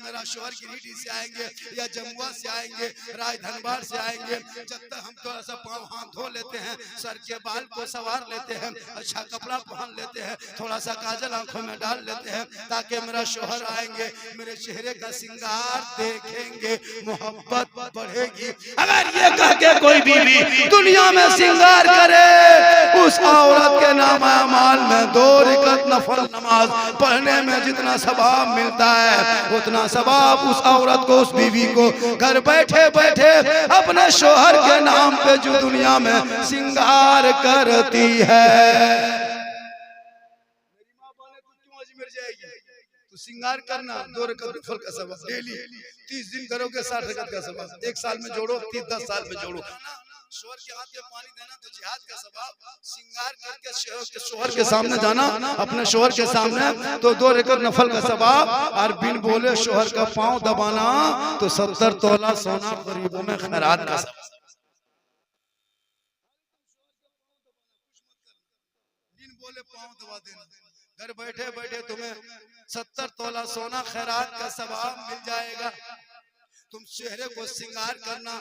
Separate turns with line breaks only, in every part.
मेरा शोहर गिरिडीह से आएंगे या जमुआ से आएंगे, राजधनबाद से आएंगे, जब तक हम थोड़ा सा पाँव हाथ धो लेते हैं, सर के बाल को सवार लेते हैं, अच्छा कपड़ा पहन लेते हैं, थोड़ा सा काजल आंखों में डाल लेते हैं, ताकि मेरा शोहर आएंगे, मेरे चेहरे का श्रृंगार देखेंगे, मोहब्बत बढ़ेगी। अगर ये कह के कोई बीवी दुनिया में श्रृंगार करे, उस औरत के नाम अमाल में 2 रकात नफल नमाज पढ़ने में जितना सवाब मिलता है, उतना सवाब उस औरत को, उस बीवी को घर बैठे बैठे अपने शोहर के नाम पे जो दुनिया में श्रृंगार करती है। मेरी माँ बोले तू क्यों अजमेर जाएगी, तू श्रृंगार करना, 2 रकात नफल का सवाब डेली 30 दिन करोगे 60 रकात का सवाब, 1 साल में जोड़ो, 10 साल में जोड़ो। शोहर के हाथ में पानी देना तो जिहाद का सवाब, श्रृंगार करके शोहर के सामने जाना, अपने शोहर के सामने तो 2 रकात नफल का सवाब, और बिन बोले शोहर का पांव दबाना तो 70 तोला सोना गरीबों में खैरात का सवाब। बिन बोले पांव दबा देना, घर बैठे बैठे तुम्हें 70 तोला सोना खैरात का सवाब मिल जाएगा। तुम चेहरे को श्रृंगार करना,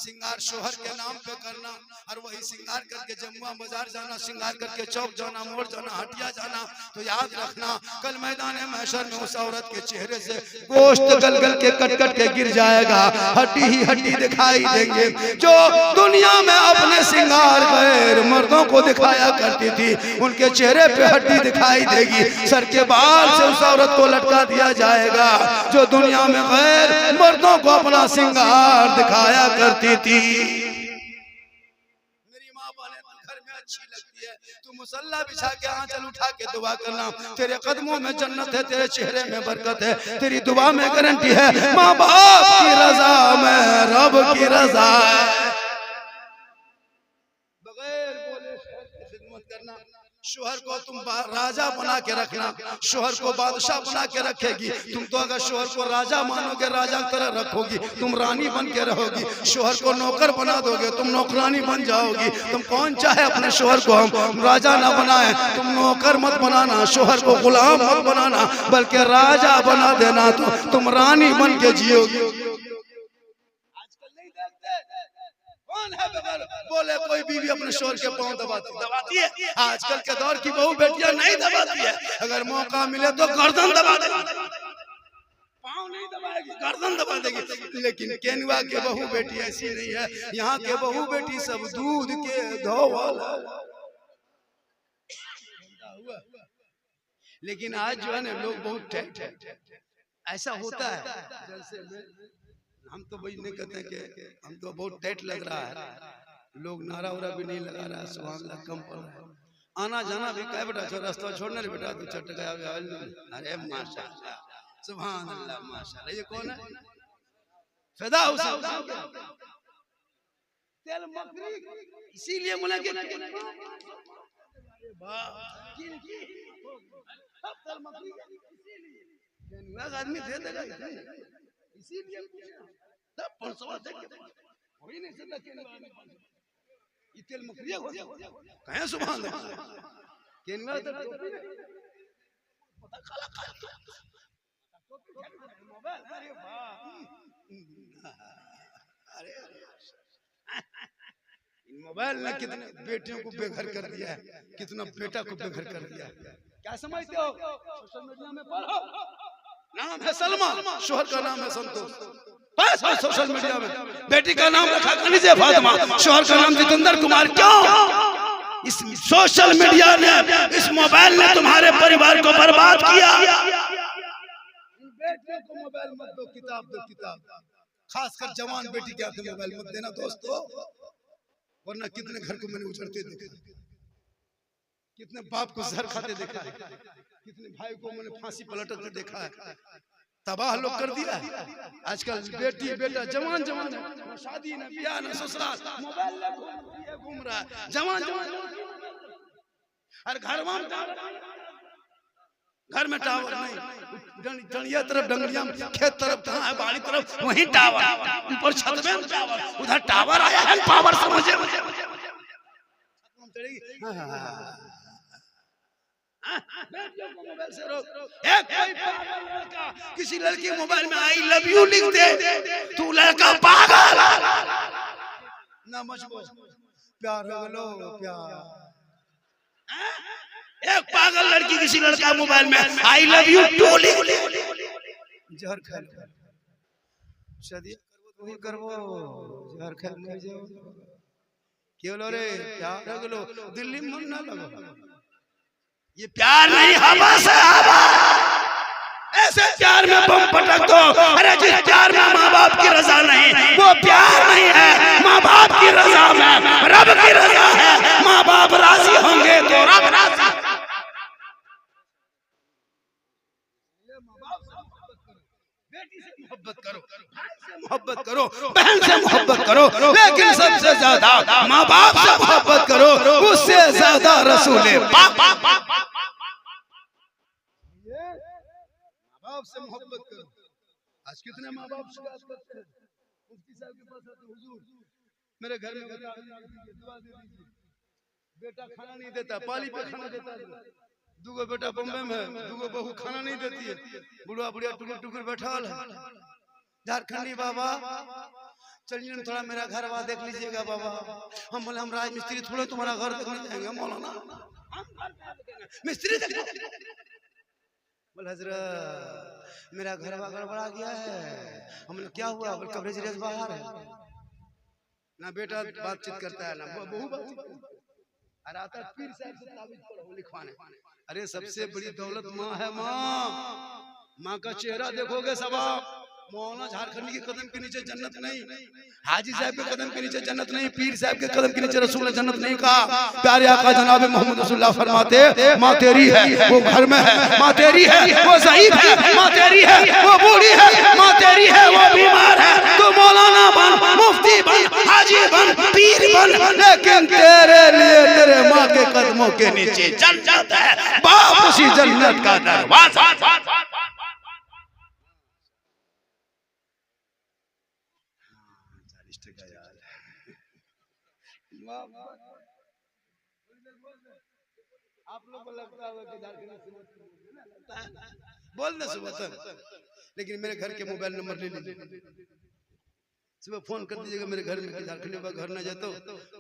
श्रृंगार शोहर के नाम पे करना, और वही श्रृंगार करके जमुआ बाजार जाना, श्रृंगार करके चौक जाना, मोड़ जाना, हटिया जाना, तो याद रखना कल मैदान महशर में उस औरत के चेहरे से गोश्त गल गल के कट कट के गिर जाएगा, हड्डी ही हड्डी दिखाई देंगे। जो दुनिया में अपने श्रृंगार गैर मर्दों को दिखाया करती थी, उनके चेहरे पे हड्डी दिखाई देगी, सर के बाल से उस औरत को लटका दिया जाएगा। जो दुनिया में गैर मर्दों को अपना श्रृंगार दिखाया करती थी। मेरी माँ बोले तू घर में अच्छी लगती है, तू मुसल्ला बिछा के आंचल उठा के दुआ करना, तेरे कदमों में जन्नत है, तेरे चेहरे में बरकत है, तेरी दुआ में गारंटी है, माँ बाप की रजा में रब की रजा है। बगैर बोले शोहर की खिदमत करना, शोहर को तुम राजा बना के रखना, शोहर को बादशाह बना के रखेगी। तुम तो अगर शोहर को राजा मानोगे, राजा की तरह रखोगी, तुम रानी बन के रहोगी। शोहर को नौकर बना दोगे, तुम नौकरानी बन जाओगी। तुम कौन चाहे अपने शोहर को हम राजा ना बनाए, तुम नौकर मत बनाना, शोहर को गुलाम मत बनाना, बल्कि राजा बना देना, तो तुम रानी बन के जियोगी। कौन है बगैर बोले कोई बीवी अपने शोहर के पांव दबाती है? आजकल के दौर की बहू बेटियां नहीं दबाती है, अगर मौका मिले तो गर्दन दबा देगी, पांव नहीं दबाएगी, गर्दन दबा देगी। लेकिन केनुआ के बहू बेटी ऐसी नहीं है, यहाँ के बहू बेटी सब दूध के धोवल। लेकिन आज जो है ना लोग बहुत ठेठ है, ऐसा होता है। जैसे हम तो वही नहीं कहते हैं कि हम तो बहुत टाइट लग रहा है, लोग नारा उरा भी नहीं लगा रहा है, सुभान अल्लाह कम पड़ रहा है, आना जाना भी कह बेटा रास्ता छोड़ना रे बेटा, तू चट गया। अरे माशाल्लाह सुभान अल्लाह माशाल्लाह। ये कौन है? फिदा हुसैन तेल मकरी, इसीलिए बोला कि आदमी दे देगा, इसीलिए वही नहीं सकता तेल मकरिया कहे सुभान अल्लाह। केनवा तो टोपी पता काला काला मोबाइल, अरे वाह, अरे इन मोबाइल ने कितने बेटियों को बेघर कर दिया है, कितना बेटा को बेघर कर दिया है। क्या समझते हो? सोशल मीडिया में पढ़ो, नाम है सलमा, शोहर का नाम है संतोष। बस सोशल मीडिया में बेटी का नाम रखा खनीजे फातिमा, शोहर का नाम जितेंद्र कुमार। क्यों? इस सोशल मीडिया ने, इस मोबाइल ने तुम्हारे परिवार को बर्बाद किया। बेटियों को मोबाइल मत दो, किताब दो, किताब। खासकर जवान बेटी के हाथ में मोबाइल मत देना दोस्तों, वरना कितने घर को मैंने उजड़ते देखा, कितने बाप को जहर खाते देखा, कितने भाई को मैंने फांसी पलटते देखा है। तबाह लोग कर दिया है आजकल। बेटी बेटा जवान जवान, शादी न ब्याह न ससुराल, मोबाइल ले घूम रहा है जवान जवान। और घर में टावर नहीं, डंडिया तरफ डंगरिया, खेत तरफ कहाँ है, बाड़ी तरफ वहीं टावर, ऊपर छत में टावर, उधर टावर आया है पावर समझे। बेटियों को मोबाइल से रोक। एक कोई पागल लड़का किसी लड़की के मोबाइल में आई लव यू लिख दे, तू लड़का पागल ना मचबो, प्यार हो लो प्यार। एक पागल लड़की किसी लड़का मोबाइल में आई लव यू टू लिख दे, जहर खा लो, शादी करबो जहर खा मर जाओ। क्यों लो रे प्यार हो लो, दिल्ली में मन ना लगो। ये प्यार नहीं हवा से हवा, ऐसे प्यार में बम पटक दो। अरे जिस प्यार में माँ बाप की रजा नहीं वो प्यार नहीं है, माँ बाप की रजा में रब की रजा है। माँ बाप राजी होंगे तो रब राजी। बेटी से मोहब्बत करो, भाई से मोहब्बत करो, बहन से मोहब्बत करो, लेकिन सबसे ज्यादा माँ बाप से मोहब्बत करो, उससे ज्यादा रसूल पाक बाप से मोहब्बत करो। आज कितने माँ बाप शिकायत करते हैं, मुफ्ती साहब के पास आते, हुजूर मेरे घर में दुआ दे दीजिए, बेटा खाना नहीं देता, पाली पे खाना देता है, दूगो बेटा बम्बे में, दूगो बहू खाना नहीं देती है, बुढ़वा बुढ़िया टुकुर टुकुर बैठा है। झारखंडी बाबा चलिए थोड़ा मेरा घर वहाँ देख लीजिएगा बाबा। हम बोले हम राजमिस्त्री थोड़े तुम्हारा घर देखने जाएंगे मौलाना, मिस्त्री बोले हजरत मेरा घर गड़बड़ा गया है। हमने क्या हुआ, बोले कवरेज रेस बाहर है ना, बेटा बातचीत करता है ना बहू बातचीत अरे आता पीर साहब से ताबीज पढ़ो लिखवाने। अरे सबसे बड़ी दौलत माँ है, माँ का चेहरा देखोगे सब आप। मौलाना झारखंडी के कदम के नीचे जन्नत नहीं, हाजी साहब के कदम के नीचे जन्नत नहीं, पीर साहब के कदम के नीचे रसूल ने जन्नत नहीं कहा। प्यारे आका जनाब मोहम्मद रसूलुल्लाह फरमाते माँ तेरी है वो घर में है, माँ तेरी है वो ज़ईफ है, माँ तेरी है वो बूढ़ी है, माँ तेरी है वो बीमार है। तू मौलाना बन, मुफ्ती बन, हाजी बन, पीर बन, लेकिन तेरे लिए तेरे माँ के कदमों के नीचे जन्नत है, बाप उसी जन्नत का दरवाजा। 40 टका यार आप लोग को लगता है कि झारखंड बोल ना सुबह तक, लेकिन मेरे घर के मोबाइल नंबर ले लीजिए, सुबह फोन कर दीजिएगा मेरे घर में कि झारखंड का घर न जातो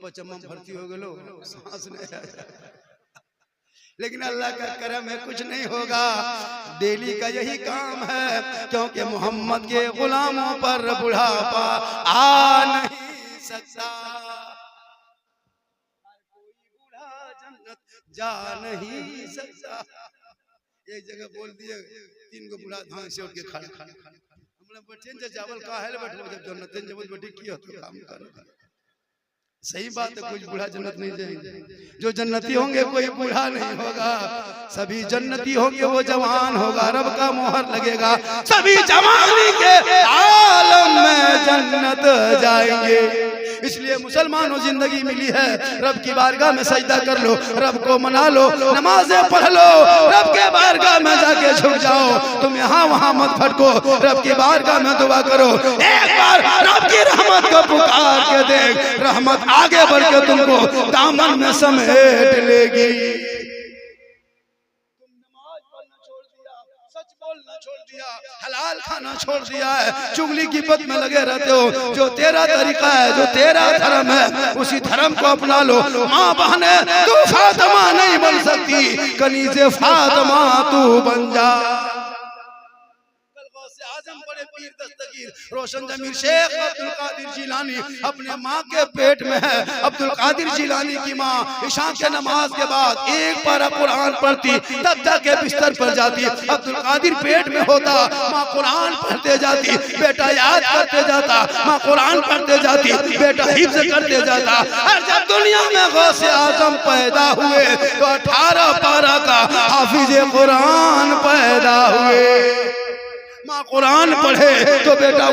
पचम्मा भर्ती हो गलो सांस नहीं आया। लेकिन अल्लाह का करम है कुछ नहीं होगा, डेली का यही काम है, क्योंकि मोहम्मद के गुलामों पर बुढ़ापा आ नहीं सकता, कोई बूढ़ा जन्नत जा नहीं सकता। एक जगह बोल दिए 3 गो बूढ़ा धान से उठ के खा हमने बैठे चावल का है बैठो जब जन्नत जब बैठे की हो तो काम कर। सही बात है, कुछ बूढ़ा जन्नत नहीं जाएंगे, जो जन्नती होंगे कोई बूढ़ा नहीं होगा, सभी जन्नती होंगे, वो जवान होगा, रब का मोहर लगेगा, सभी जवानी के आलम में जन्नत जाएंगे। इसलिए मुसलमानों जिंदगी मिली है, रब की बारगाह में सजदा कर लो, रब को मना लो, नमाजें पढ़ लो, रब के बारगाह में जाके झुक जाओ, तुम यहाँ वहाँ मत भटको, रब की बारगाह में दुआ करो, एक बार रब की रहमत को पुकार के देख, रहमत आगे बढ़ के तुमको दामन में समेट लेगी। हलाल खाना छोड़ दिया है, चुगली की पद में लगे रहते हो, जो तेरा तरीका है, जो तेरा धर्म है, उसी धर्म को अपना लो। माँ बहने तू फातिमा नहीं बन सकती, कनीज़े फातिमा तू बन जा। आजम बड़े पीर दस्तगीर रोशन जमीर शेख अब्दुल कादिर जिलानी अपने माँ के पेट में है। अब्दुल कादिर जिलानी की माँ इशा के नमाज के बाद एक पारा कुरान पढ़ती, तब तक के बिस्तर पर जाती, अब्दुल कादिर पेट में होता, माँ कुरान पढ़ते जाती, बेटा याद करते जाता, माँ कुरान पढ़ते जाती, बेटा हिफ्ज करते जाता। और जब दुनिया में गौसे आजम पैदा हुए तो 18 पारा का हाफिज कुरान पैदा हुए। माँ कुरान पढ़े तो बेटा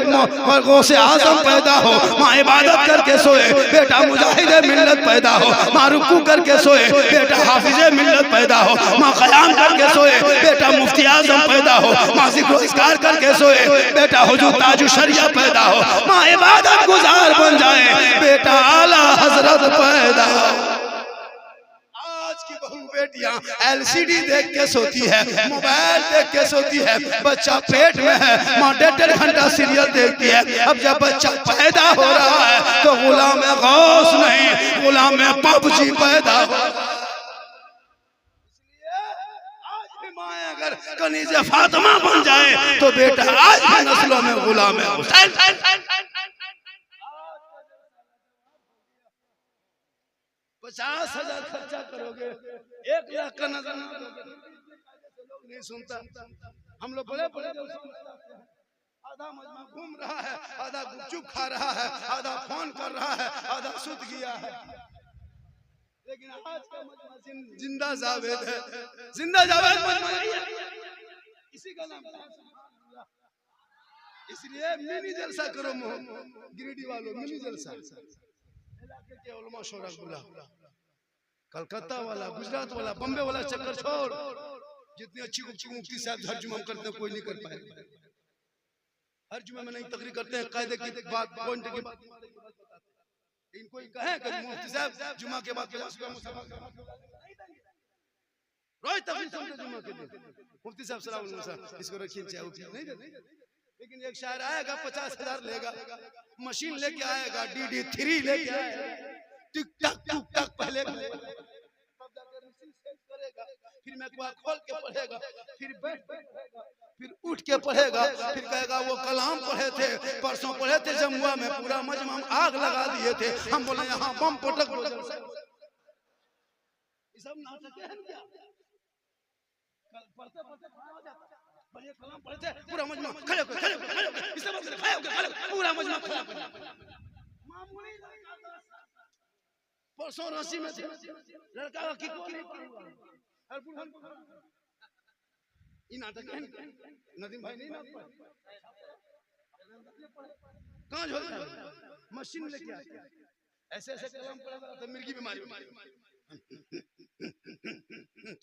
गौसे आजम पैदा हो, माँ इबादत करके सोए बेटा मुजाहिद मिल्लत पैदा हो, माँ रुकू करके सोए बेटा हाफिज मिल्लत पैदा हो, माँ क़याम करके सोए बेटा मुफ्ती आजम पैदा हो, माँ ज़िक्र-ओ-इज़कार करके सोए बेटा हुजूर ताजु शरिया पैदा हो, माँ इबादत गुजार बन जाए बेटा आला हजरत पैदा हो। आज की बहू बेटियां LCD देख के सोती है, मोबाइल देख के सोती है, बच्चा पेट में है, माँ 1.5 घंटा सीरियल देखती है। अब जब बच्चा पैदा हो रहा है तो गुलाम गौस नहीं, गुलाम PUBG पैदा हो रहा है। अगर कनीज़े फातिमा बन जाए तो बेटा आज भी नस्लों में गुलाम है हुसैन। 50,000 खर्चा करोगे, 1 लाख का नजर लोग नहीं सुनता। हम लोग बड़े बड़े आधा मजमा घूम रहा है, आधा गुपचुप खा रहा है, आधा फोन कर रहा है, आधा सुत गया है। लेकिन आज का मजमा जिंदा जावेद है, जिंदा जावेद मजमा इसी का नाम। इसलिए मिनी जलसा करो, गिरिडीह वालों मिनी जलसा। इलाके के उलमा शोरा बुला, कलकत्ता वाला, गुजरात वाला, बम्बे वाला चक्कर छोड़। जितनी अच्छी मुफ्ती साहब हर जुमा करते हैं कोई नहीं कर पाएगा। हर जुमे में नहीं तकरीर करते हैं, कायदे की बात पॉइंट की बात। इनको कहें कि मुफ्ती साहब जुमा के बाद रोज तकरीर सुनते जुमा के दिन, मुफ्ती साहब सलाम अलैकुम इसको रखिए चाहे नहीं देते। लेकिन एक शायर आएगा 50,000 लेगा, मशीन लेके आएगा, DD3 लेके आएगा, टिक टक टुक टक पहले करेगा, फिर मैं खोल के पढ़ेगा, फिर बैठ फिर उठ के पढ़ेगा, फिर कहेगा वो कलाम पढ़े थे परसों, पढ़े थे जमुआ में, पूरा मजमा आग लगा दिए थे। हम बोले यहाँ बम पटक ये सब नाटक है क्या? पढ़ते पढ़ते हो जाता, बढ़िया कलाम पढ़े थे, पूरा मजमा खड़े खड़े खड़े इस सब से खड़े खड़े पूरा मजमा खड़ा। मामूली परसों रांची में थे, लड़का की को नहीं पढ़ा, नाटक है नदीम भाई नहीं नाटक कहाँ जो मशीन लेके आते ऐसे ऐसे कलाम पढ़ा तो मिर्गी बीमारी